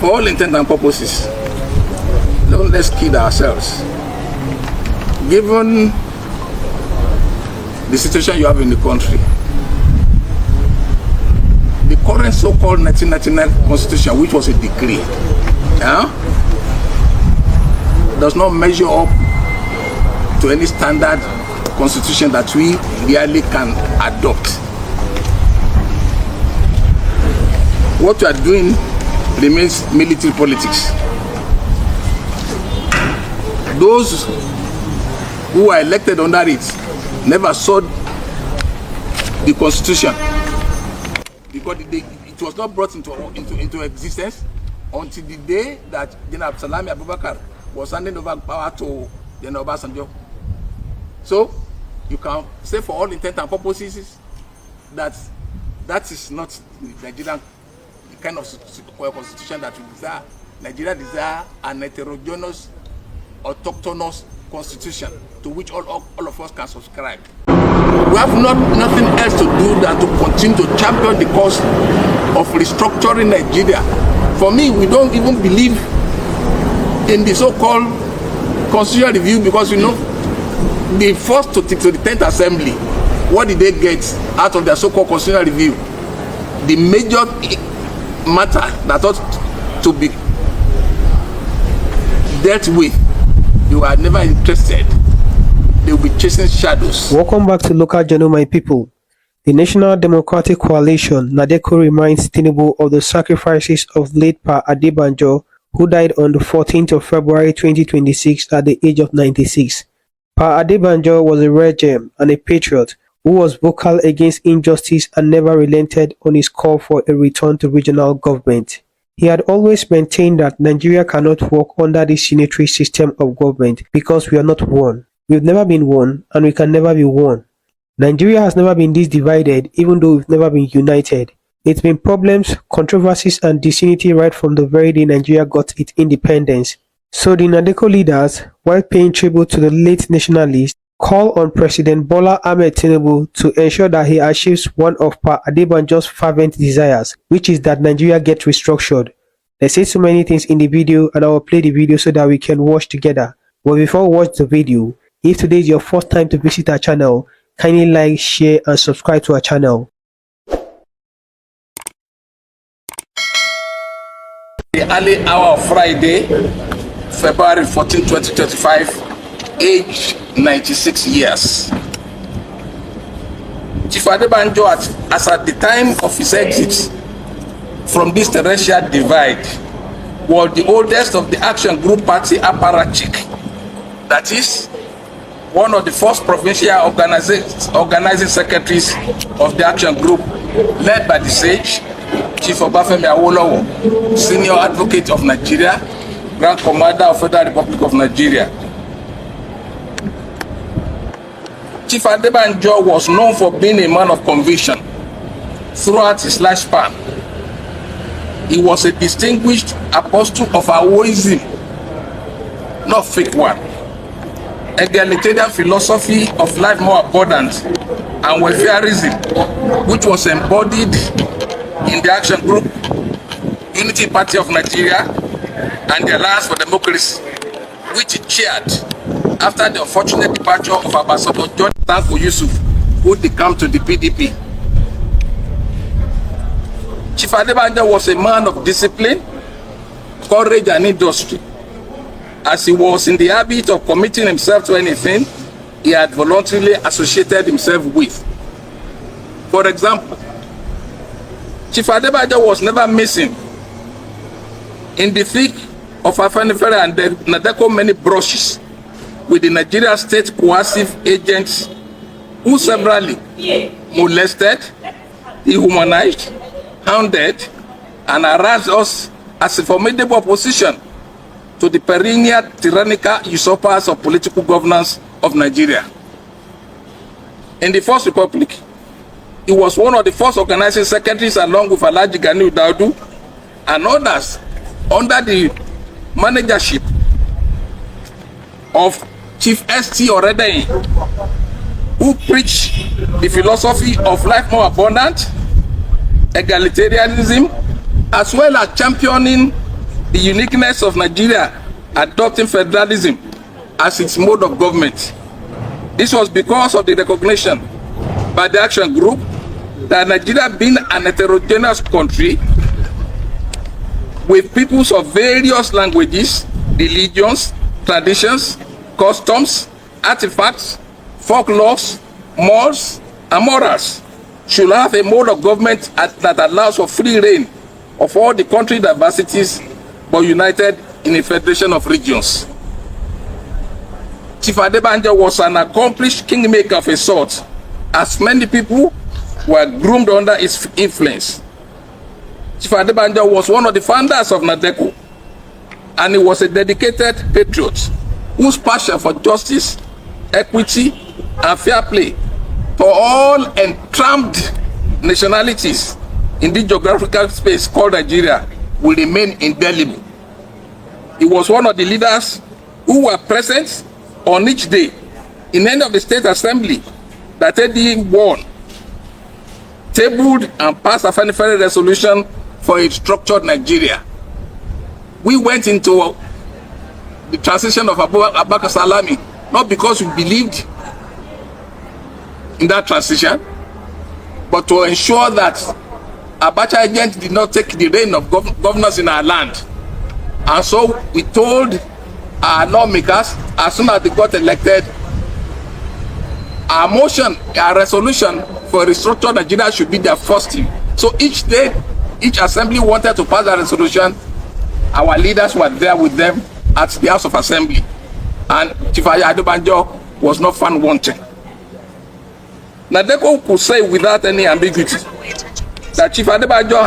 for all intents and purposes, let's kid ourselves. Given the situation you have in the country, the current so-called 1999 constitution, which was a decree, does not measure up to any standard constitution that we really can adopt. What we are doing remains military politics. Those who are elected under it never saw the constitution because it was not brought into existence until the day that General Salami Abubakar was handing over power to General Obasanjo. So you can say for all intents and purposes that is not the Nigerian kind of constitution that we desire. Nigeria desire an heterogeneous, autochthonous constitution to which all of us can subscribe. We have nothing else to do than to continue to champion the cause of restructuring Nigeria. For me, we don't even believe in the so-called constitutional review because, you know, the first to the 10th Assembly, what did they get out of their so-called constitutional review? The major matter that ought to be dealt with, you are never interested. They will be chasing shadows. Welcome back to Local Journal, my people. The National Democratic Coalition, NADECO, reminds Tinubu of the sacrifices of late Pa Adebanjo, who died on the 14th of February 2026 at the age of 96. Pa Adebanjo was a rare gem and a patriot who was vocal against injustice and never relented on his call for a return to regional government. He had always maintained that Nigeria cannot work under this unitary system of government because we are not one. We've never been one and we can never be one. Nigeria has never been this divided even though we've never been united. It's been problems, controversies and disunity right from the very day Nigeria got its independence. So the NADECO leaders, while paying tribute to the late nationalist, call on President Bola Ahmed Tinubu to ensure that he achieves one of Pa Adebanjo's fervent desires, which is that Nigeria get restructured. They say so many things in the video and I will play the video so that we can watch together. But before we watch the video, if today is your first time to visit our channel, kindly like, share and subscribe to our channel. The early hour of Friday, February 14, 2025, age 96 years. Chief Adebanjo, as at the time of his exit from this terrestrial divide, was the oldest of the Action Group Party apparatchik. That is, one of the first provincial organizing secretaries of the Action Group, led by the sage, Chief Obafemi Awolowo, Senior Advocate of Nigeria, Grand Commander of Federal Republic of Nigeria. Chief Adebanjo was known for being a man of conviction throughout his lifespan. He was a distinguished apostle of Awoism, not fake one, egalitarian philosophy of life more abundant, and welfareism, which was embodied in the Action Group, Unity Party of Nigeria, and the Alliance for Democracy, which he chaired after the unfortunate departure of Ambassador John Tanko Yusuf, who decamped to the PDP. Chief Adebanjo was a man of discipline, courage, and industry. As he was in the habit of committing himself to anything he had voluntarily associated himself with. For example, Chief Adebanjo was never missing in the thick of Afenifere and the NADECO many brushes with the Nigeria state coercive agents who severally molested, dehumanized, hounded, and harassed us as a formidable opposition to the perennial tyrannical usurpers of political governance of Nigeria. In the First Republic, he was one of the first organizing secretaries along with Alhaji Ganiu Daudu and others under the managership of Chief S.T. Oredeyin, who preached the philosophy of life more abundant, egalitarianism, as well as championing the uniqueness of Nigeria adopting federalism as its mode of government. This was because of the recognition by the Action Group that Nigeria, being an heterogeneous country with peoples of various languages, religions, traditions, customs, artifacts, folklores, mores, and morals, should have a mode of government that allows for free reign of all the country diversities, but united in a federation of regions. Chief Adebanjo was an accomplished kingmaker of a sort, as many people were groomed under his influence. Chief Adebanjo was one of the founders of NADECO, and he was a dedicated patriot whose passion for justice, equity, and fair play for all entramped nationalities in the geographical space called Nigeria will remain indelible. He was one of the leaders who were present on each day in any of the state assembly that AD won, tabled and passed a federal resolution for a structured Nigeria. We went into the transition of Abubakar Salami not because we believed in that transition, but to ensure that Abacha agent did not take the reign of governance in our land. And so we told our lawmakers, as soon as they got elected, our motion, our resolution for restructuring Nigeria should be their first thing. So each day, each assembly wanted to pass a resolution. Our leaders were there with them at the House of Assembly. And Chief Adebanjo was not found wanting. NADECO could say without any ambiguity that Chief Adebanjo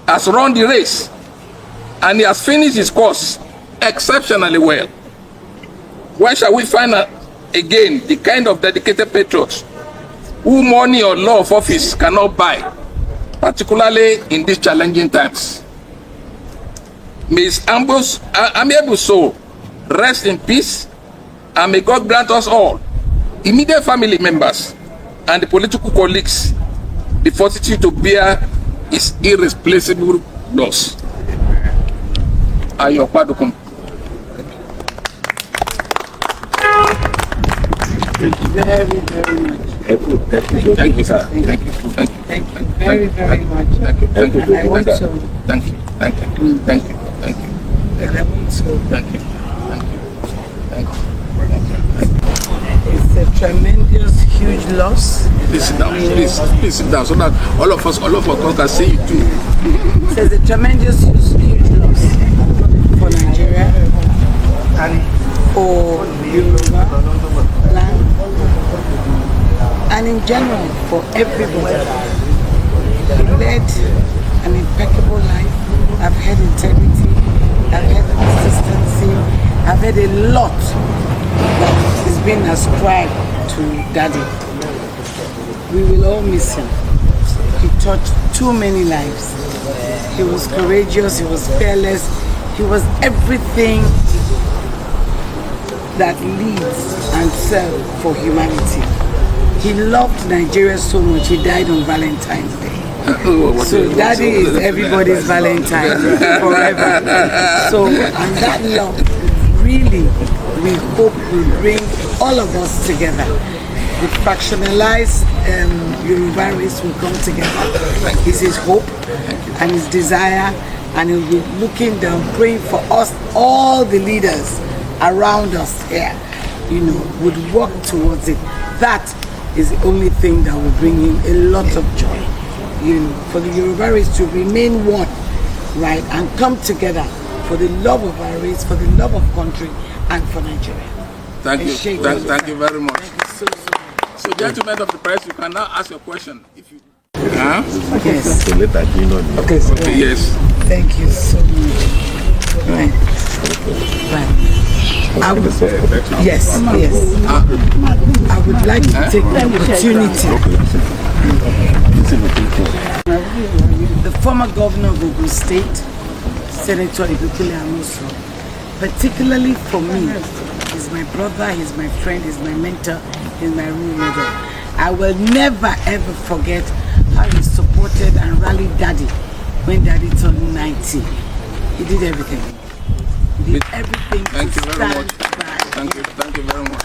has run the race and he has finished his course exceptionally well. Where shall we find again the kind of dedicated patriots who money or law of office cannot buy, particularly in these challenging times? May his amiable soul rest in peace, and may God grant us all, immediate family members and the political colleagues, the fortitude to bear his irreplaceable loss. Ayo Padukum. Very, very much. Thank you, sir. Thank you. Thank you very, very much. Thank you. Thank you. And I want to. Thank you. Thank you. Thank you. Thank you. And I want to. Thank you. Thank you. Thank you. It's a tremendous, huge loss. Please sit down. Please sit down so that all of us can see you too. It's a tremendous, huge loss for Nigeria and for Yoruba land, and in general for everybody. He led an impeccable life. I've had integrity, I've had consistency, I've had a lot that is being ascribed to Daddy. We will all miss him. He touched too many lives. He was courageous, he was fearless, he was everything that leads and serves for humanity. He loved Nigeria so much, he died on Valentine's Day. So Daddy is everybody's Valentine forever. So, and that love really, we hope will bring all of us together. The fractionalized Yoruba race will come together. It's his hope and his desire, and he'll be looking down, praying for us, all the leaders around us here, would work towards it. That is the only thing that will bring him a lot of joy. For the Yoruba race to remain one, right, and come together for the love of our race, for the love of country, and for Nigeria. Thank you. Thank you very much. Thank you so much. So, gentlemen of the press, you can now ask your question. If you, Yes. Okay, yes. Thank you so much. Right. I would, yes. I would like to take the opportunity. The former governor of Ogun State, Senator Ibukile Amosu, particularly for me, he's my brother, he's my friend, he's my mentor, he's my role model. I will never ever forget how he supported and rallied Daddy when Daddy turned 90. He did everything. He did everything. Thank you very much. Thank you very much.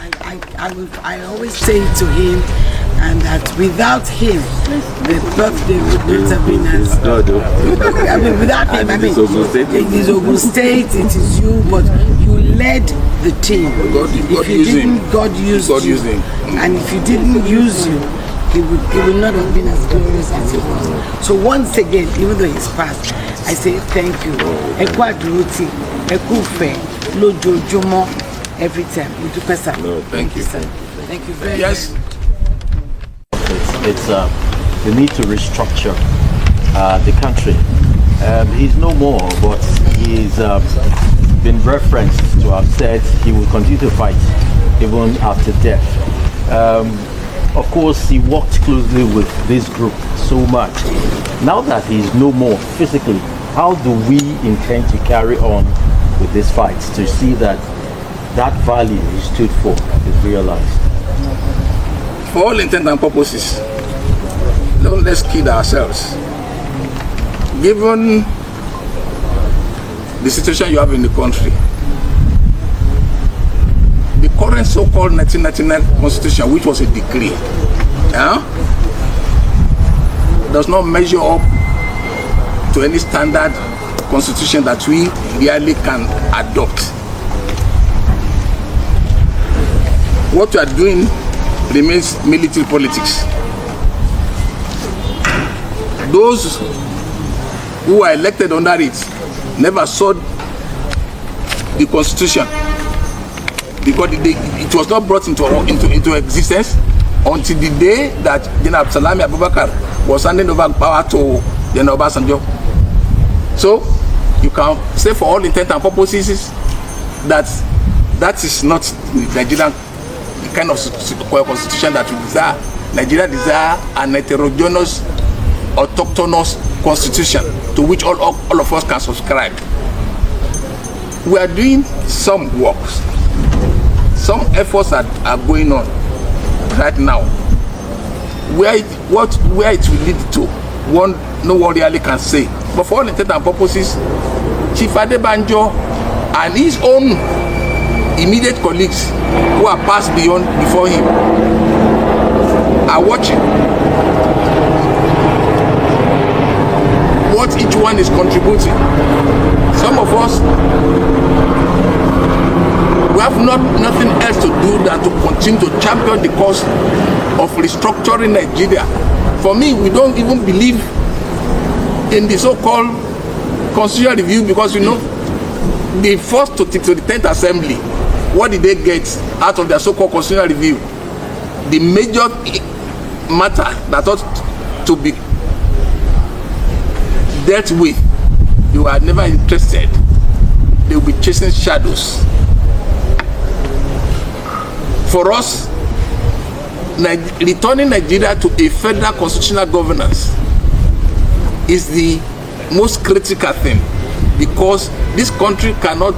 I always say to him, and that without him, the birthday would not have been as. I mean, without him, I mean, it is Ogun State, it is you, but you led the team. God used him. God used him. And if he didn't use you, it would not have been as glorious as it was. So once again, even though he's passed, I say thank you. Ekwa Duruti, Ekufe, Lojojomo, every time. No, thank you. Sir. Thank you very much. It's the need to restructure the country. He's no more, but he's been referenced to have said he will continue to fight even after death. Of course, he worked closely with this group so much. Now that he's no more physically, how do we intend to carry on with this fight to see that that value he stood for is realized? For all intents and purposes, let's kid ourselves. Given the situation you have in the country, the current so-called 1999 constitution, which was a decree, does not measure up to any standard constitution that we really can adopt. What we are doing remains military politics. Those who are elected under it never saw the constitution because it was not brought into existence until the day that General Salami Abubakar was handing over power to General Obasanjo. So you can say for all intents and purposes that is not the Nigerian kind of constitution that we desire. Nigeria desire an heterogeneous, autochthonous constitution to which all of us can subscribe. We are doing some works. Some efforts are going on right now. Where it will lead to, no one really can say. But for all intents and purposes, Chief Adebanjo and his own immediate colleagues who are passed before him are watching what each one is contributing. Some of us, we have nothing else to do than to continue to champion the cause of restructuring Nigeria. For me, we don't even believe in the so-called constitutional review because the first to the 10th assembly, what did they get out of their so-called constitutional review? The major matter that ought to be dealt with, you are never interested. They will be chasing shadows. For us, returning Nigeria to a federal constitutional governance is the most critical thing because this country cannot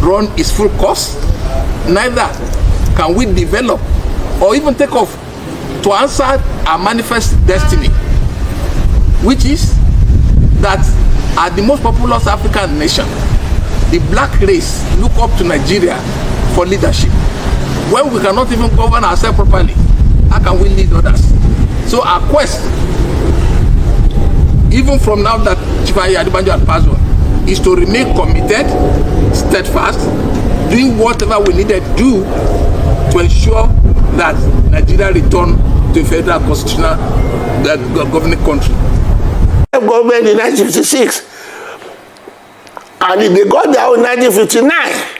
run its full course. Neither can we develop or even take off to answer our manifest destiny, which is that as the most populous African nation, the black race look up to Nigeria for leadership. When we cannot even govern ourselves properly, how can we lead others? So our quest, even from now that Chief Adebanjo had passed on, is to remain committed, steadfast, doing whatever we needed to do to ensure that Nigeria return to a federal constitutional governing country. Government in 1956, and they got their own in 1959,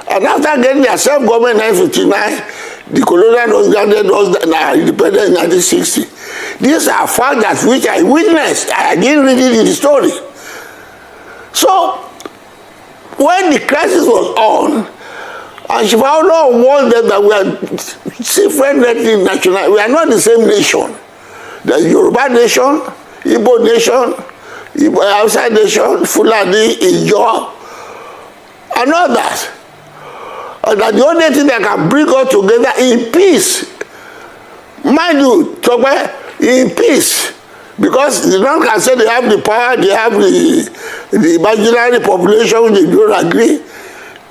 and after getting their self-government in 1959, the colonial was granted us independence in 1960. These are facts that which I witnessed. I didn't read it in the story. So when the crisis was on, and she found out warned them that we are different national, we are not the same nation. There's Yoruba nation, Igbo nation, Hausa nation, Fulani, Ijaw, and others. And that the only thing that can bring us together in peace, mind you, in peace, Because the North can say they have the power, they have the imaginary population, they don't agree.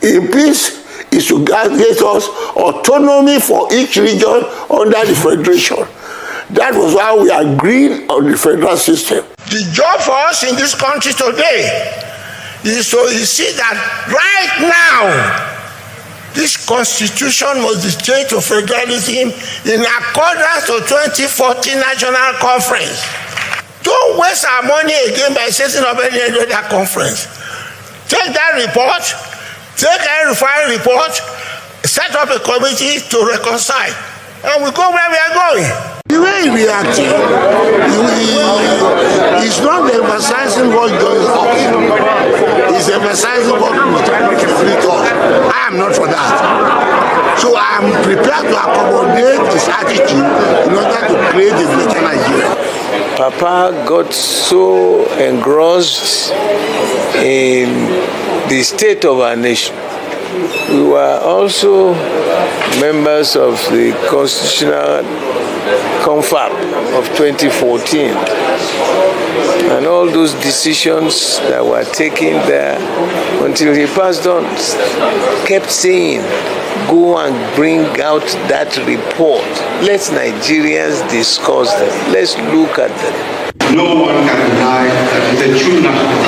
In peace is to get us autonomy for each region under the federation. That was why we agreed on the federal system. The job for us in this country today is to see that right now, this constitution must dictate to federalism in accordance to 2014 National Conference. Don't waste our money again by setting up any other conference. Take that report, take a refined report, set up a committee to reconcile, and we go where we are going. The way he reacted, he's not emphasizing what goes on. He's emphasizing what we thought. I am not for that. So I am prepared to accommodate this attitude in order to create a better Nigeria. Papa got so engrossed in the state of our nation. We were also members of the Constitutional Confab of 2014, and all those decisions that were taken there until he passed on kept saying, go and bring out that report. Let Nigerians discuss them. Let's look at them. No one can deny that it's a true national.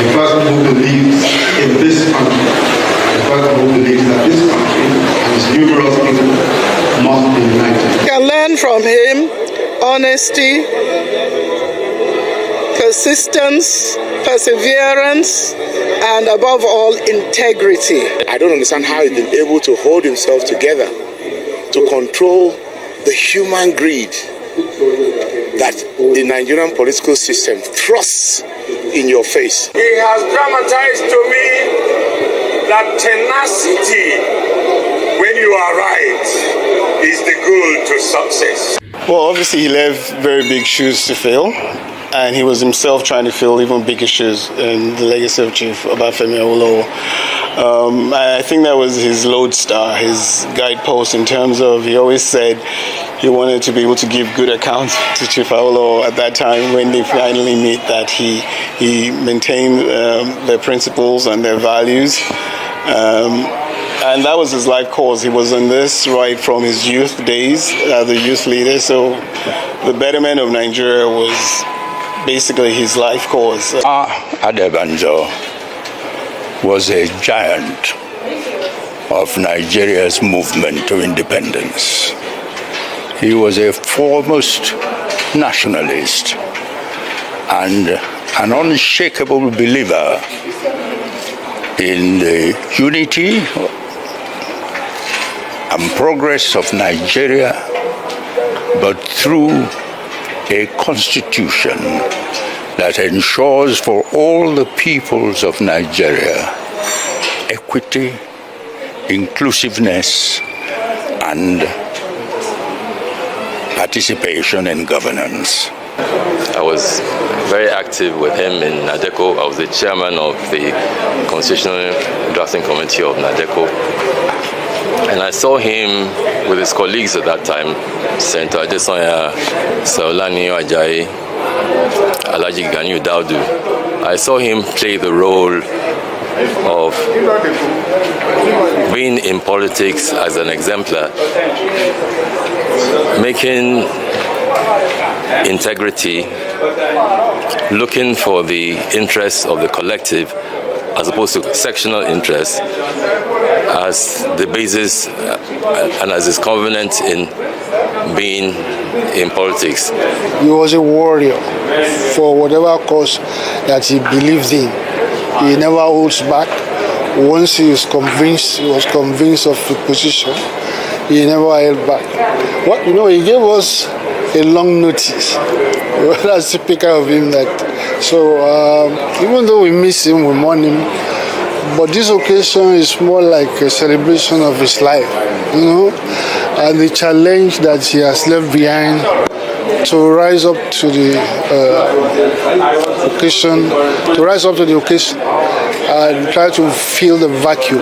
The person who believes in this country, the person who believes that this country and its numerous people must be united. We can learn from him honesty, persistence, perseverance, and above all, integrity. I don't understand how he's been able to hold himself together to control the human greed that the Nigerian political system thrusts in your face. He has dramatized to me that tenacity, when you are right, is the goal to success. Well, obviously he left very big shoes to fill, and he was himself trying to fill even bigger shoes in the legacy of Chief Obafemi Awolowo. I think that was his lodestar, his guidepost in terms of, he always said he wanted to be able to give good accounts to Chief Awolowo at that time when they finally meet, that he maintained their principles and their values. And that was his life cause. He was on this right from his youth days as a youth leader. So the betterment of Nigeria was basically his life cause. Adebanjo was a giant of Nigeria's movement to independence. He was a foremost nationalist and an unshakable believer in the unity and progress of Nigeria, but through a constitution that ensures for all the peoples of Nigeria equity, inclusiveness, and participation in governance. I was very active with him in NADECO. I was the chairman of the Constitutional Drafting Committee of NADECO. And I saw him with his colleagues at that time, Senator Adesanya, Saolani Ajayi, Alhaji Ganiu Daudu. I saw him play the role of being in politics as an exemplar, making integrity, looking for the interests of the collective as opposed to sectional interests as the basis and as his covenant in being in politics. He was a warrior for whatever cause that he believed in. He never holds back. Once he was convinced of the position, he never held back. He gave us a long notice. That's typical of him. So even though we miss him, we mourn him, but this occasion is more like a celebration of his life, and the challenge that he has left behind to rise up to the occasion, and try to fill the vacuum